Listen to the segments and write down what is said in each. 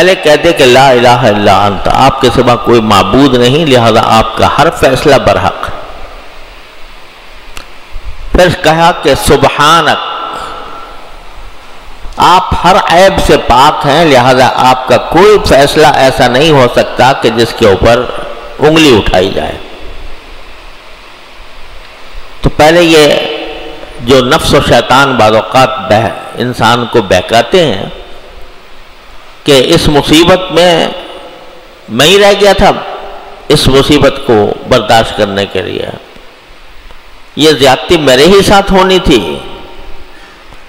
پہلے کہتے کہ لا الہ الا انت، آپ کے سوا کوئی معبود نہیں، لہذا آپ کا ہر فیصلہ برحق۔ پھر کہا کہ سبحانک، آپ ہر عیب سے پاک ہیں، لہذا آپ کا کوئی فیصلہ ایسا نہیں ہو سکتا کہ جس کے اوپر انگلی اٹھائی جائے۔ تو پہلے یہ جو نفس و شیطان بعض اوقات انسان کو بہکاتے ہیں کہ اس مصیبت میں ہی رہ گیا تھا اس مصیبت کو برداشت کرنے کے لیے، یہ زیادتی میرے ہی ساتھ ہونی تھی،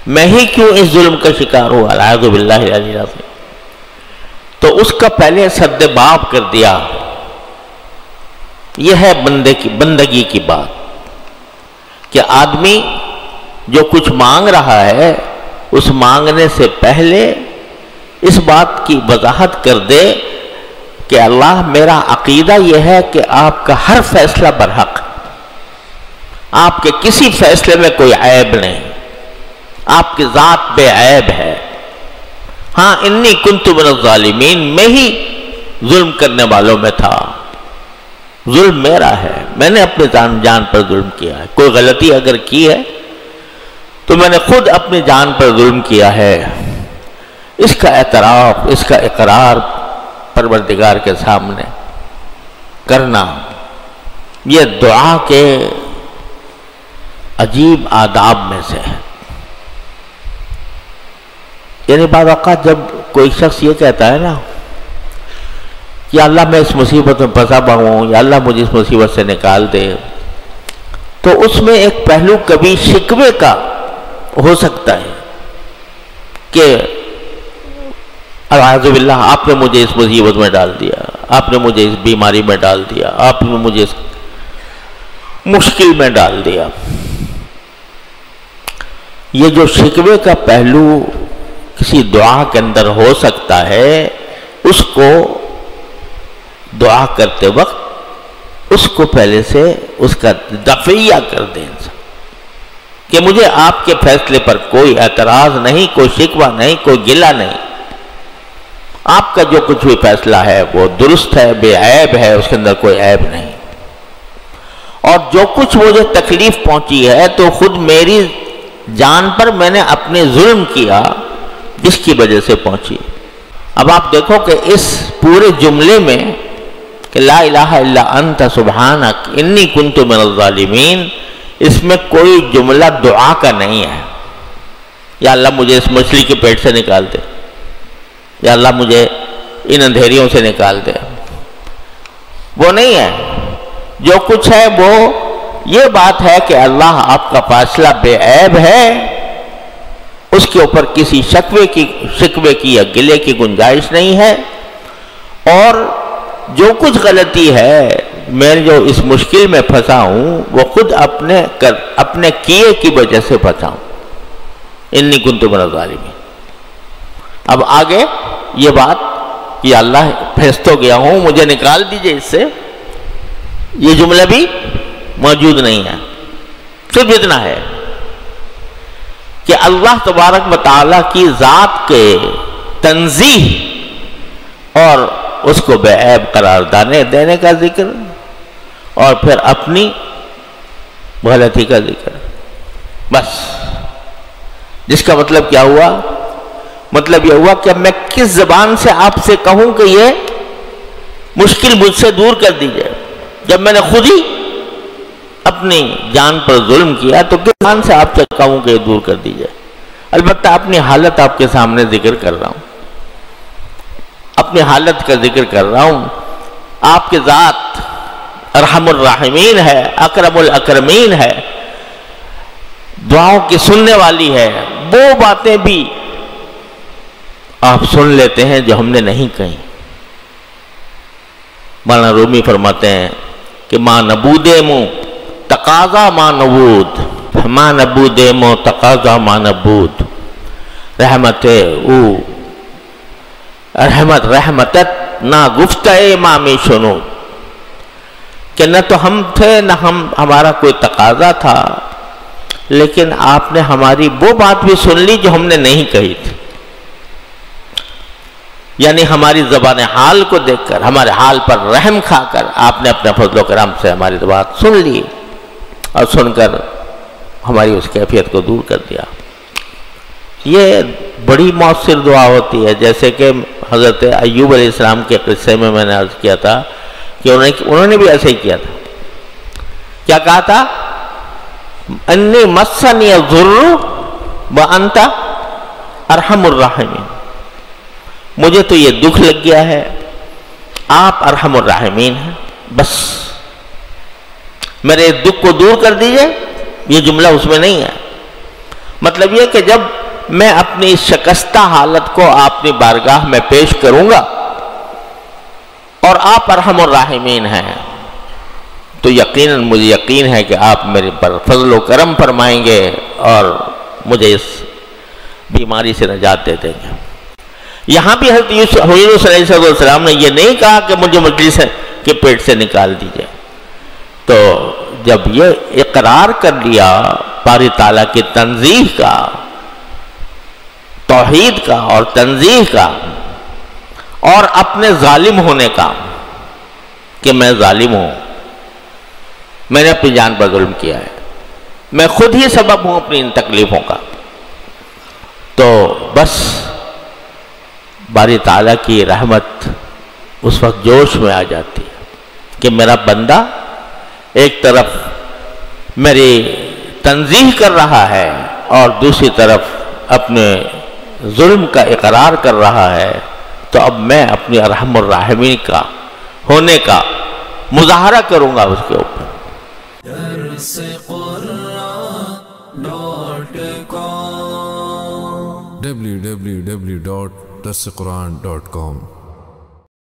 میں ہی کیوں اس ظلم کا شکار ہوا، اعوذ باللہ العلی العظیم۔ تو اس کا پہلے سد باب کر دیا۔ یہ ہے بندگی کی بات کہ آدمی جو کچھ مانگ رہا ہے اس مانگنے سے پہلے اس بات کی وضاحت کر دے کہ اللہ، میرا عقیدہ یہ ہے کہ آپ کا ہر فیصلہ برحق، آپ کے کسی فیصلے میں کوئی عیب نہیں، آپ کی ذات بے عیب ہے۔ ہاں انی کنت من الظالمین، میں ہی ظلم کرنے والوں میں تھا، ظلم میرا ہے، میں نے اپنے جان پر ظلم کیا ہے، کوئی غلطی اگر کی ہے تو میں نے خود اپنی جان پر ظلم کیا ہے۔ اس کا اعتراف، اس کا اقرار پروردگار کے سامنے کرنا، یہ دعا کے عجیب آداب میں سے ہے۔ یعنی بعض اوقات جب کوئی شخص یہ کہتا ہے نا کہ اللہ میں اس مصیبت میں پھنسا ہوا ہوں، یا اللہ مجھے اس مصیبت سے نکال دے، تو اس میں ایک پہلو کبھی شکوے کا ہو سکتا ہے کہ اعوذ باللہ، آپ نے مجھے اس مصیبت میں ڈال دیا، آپ نے مجھے اس بیماری میں ڈال دیا، آپ نے مجھے اس مشکل میں ڈال دیا۔ یہ جو شکوے کا پہلو کسی دعا کے اندر ہو سکتا ہے، اس کو دعا کرتے وقت اس کو پہلے سے اس کا دفعیہ کر دیں انسان کہ مجھے آپ کے فیصلے پر کوئی اعتراض نہیں، کوئی شکوہ نہیں، کوئی گلہ نہیں، آپ کا جو کچھ بھی فیصلہ ہے وہ درست ہے، بے عیب ہے، اس کے اندر کوئی عیب نہیں، اور جو کچھ مجھے تکلیف پہنچی ہے تو خود میری جان پر میں نے اپنے ظلم کیا جس کی وجہ سے پہنچی۔ اب آپ دیکھو کہ اس پورے جملے میں کہ لا الہ الا انت سبحانک انی کنت من الظالمین، اس میں کوئی جملہ دعا کا نہیں ہے، یا اللہ مجھے اس مچھلی کے پیٹ سے نکال دے، یا اللہ مجھے ان اندھیریوں سے نکال دے، وہ نہیں ہے۔ جو کچھ ہے وہ یہ بات ہے کہ اللہ آپ کا فیصلہ بے عیب ہے، اس کے اوپر کسی شکوے کی یا گلے کی گنجائش نہیں ہے، اور جو کچھ غلطی ہے میں جو اس مشکل میں پھنسا ہوں وہ خود اپنے کیے کی وجہ سے پھنسا ہوں، انی کنت من الظالمین۔ اب آگے یہ بات کہ اللہ پھنس تو گیا ہوں، مجھے نکال دیجئے اس سے، یہ جملہ بھی موجود نہیں ہے۔ صرف اتنا ہے کہ اللہ تبارک و تعالیٰ کی ذات کے تنزیہ اور اس کو بے عیب قرار دینے کا ذکر، اور پھر اپنی غلطی کا ذکر، بس۔ جس کا مطلب کیا ہوا؟ مطلب یہ ہوا کہ اب میں کس زبان سے آپ سے کہوں کہ یہ مشکل مجھ سے دور کر دیجئے، جب میں نے خود ہی اپنی جان پر ظلم کیا تو کس زبان سے آپ سے کہوں کہ یہ دور کر دیجئے؟ البتہ اپنی حالت آپ کے سامنے ذکر کر رہا ہوں، اپنی حالت کا ذکر کر رہا ہوں۔ آپ کی ذات ارحم الراحمین ہے، اکرم الاکرمین ہے، دعاؤں کی سننے والی ہے، وہ باتیں بھی آپ سن لیتے ہیں جو ہم نے نہیں کہیں۔ مولانا رومی فرماتے ہیں کہ ماں نبود مو تقاضا ماں نبود، ماں نبود مو تقاضا ماں نبود، رحمتت نہ گفتہ مامی شنود، کہ نہ تو ہم تھے نہ ہمارا کوئی تقاضا تھا، لیکن آپ نے ہماری وہ بات بھی سن لی جو ہم نے نہیں کہی تھی۔ یعنی ہماری زبان حال کو دیکھ کر، ہمارے حال پر رحم کھا کر آپ نے اپنے فضل و کرم سے ہماری بات سن لی اور سن کر ہماری اس کیفیت کو دور کر دیا۔ یہ بڑی مؤثر دعا ہوتی ہے، جیسے کہ حضرت ایوب علیہ السلام کے قصے میں نے عرض کیا تھا کہ انہوں نے بھی ایسے ہی کیا تھا۔ کیا کہا تھا؟ انی مسنی الضر وانت ارحم الراحمین، مجھے تو یہ دکھ لگ گیا ہے، آپ ارحم الراحمین ہیں، بس میرے دکھ کو دور کر دیجئے۔ یہ جملہ اس میں نہیں ہے، مطلب یہ کہ جب میں اپنی شکستہ حالت کو اپنی بارگاہ میں پیش کروں گا اور آپ ارحم الراحمین ہیں تو یقیناً مجھے یقین ہے کہ آپ میرے پر فضل و کرم فرمائیں گے اور مجھے اس بیماری سے نجات دے دیں گے۔ یہاں بھی حضرت حضور صلی اللہ علیہ وسلم نے یہ نہیں کہا کہ مجھے مجلس کے پیٹ سے نکال دیجئے۔ تو جب یہ اقرار کر لیا باری تعالیٰ کی تنزیہ کا، توحید کا اور تنزیہ کا، اور اپنے ظالم ہونے کا کہ میں ظالم ہوں، میں نے اپنی جان پر ظلم کیا ہے، میں خود ہی سبب ہوں اپنی ان تکلیفوں کا، تو بس باری تعالیٰ کی رحمت اس وقت جوش میں آ جاتی ہے کہ میرا بندہ ایک طرف میری تنزیہ کر رہا ہے اور دوسری طرف اپنے ظلم کا اقرار کر رہا ہے، تو اب میں اپنی ارحم الراحمین کا ہونے کا مظاہرہ کروں گا اس کے اوپر۔ www.darsequran.com